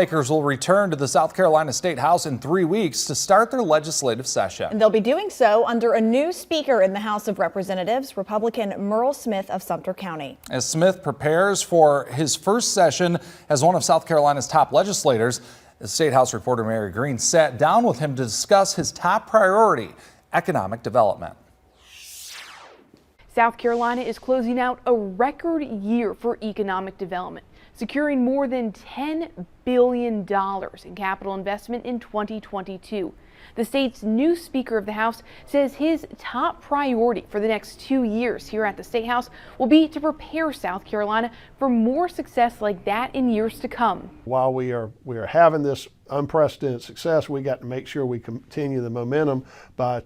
Lawmakers will return to the South Carolina State House in 3 weeks to start their legislative session. And they'll be doing so under a new speaker in the House of Representatives, Republican Merle Smith of Sumter County. As Smith prepares for his first session as one of South Carolina's top legislators, the State House reporter Mary Green sat down with him to discuss his top priority, economic development. South Carolina is closing out a record year for economic development, securing more than $10 billion in capital investment in 2022. The state's new Speaker of the House says his top priority for the next 2 years here at the State House will be to prepare South Carolina for more success like that in years to come. While we are having this unprecedented success, we got to make sure we continue the momentum by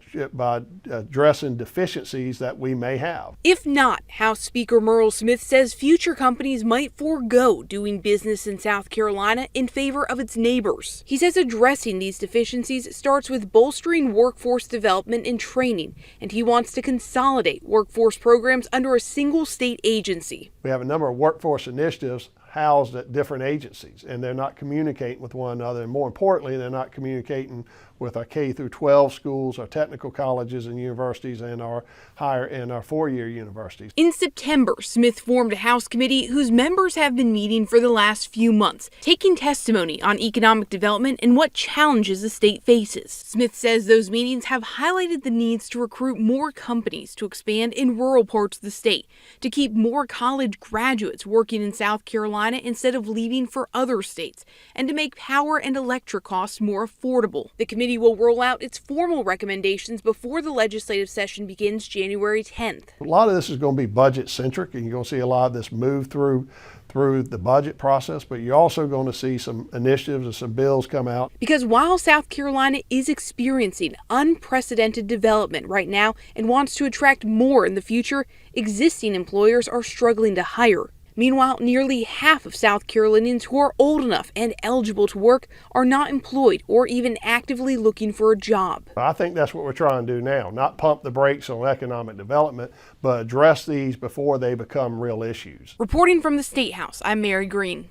addressing deficiencies that we may have. If not, House Speaker Merle Smith says future companies might forego doing business in South Carolina in favor of its neighbors. He says addressing these deficiencies starts with bolstering workforce development and training, and he wants to consolidate workforce programs under a single state agency. We have a number of workforce initiatives housed at different agencies, and they're not communicating with one another. And more importantly, they're not communicating with our K through 12 schools, our technical colleges and universities, and our higher and our four-year universities. In September, Smith formed a House committee whose members have been meeting for the last few months, taking testimony on economic development and what challenges the state faces. Smith says those meetings have highlighted the needs to recruit more companies to expand in rural parts of the state, to keep more college graduates working in South Carolina instead of leaving for other states, and to make power and electric costs more affordable. The committee will roll out its formal recommendations before the legislative session begins January 10th. A lot of this is going to be budget centric, and you're going to see a lot of this move through the budget process, but you're also going to see some initiatives and some bills come out. Because while South Carolina is experiencing unprecedented development right now and wants to attract more in the future, existing employers are struggling to hire. Meanwhile, nearly half of South Carolinians who are old enough and eligible to work are not employed or even actively looking for a job. I think that's what we're trying to do now, not pump the brakes on economic development, but address these before they become real issues. Reporting from the State House, I'm Mary Green.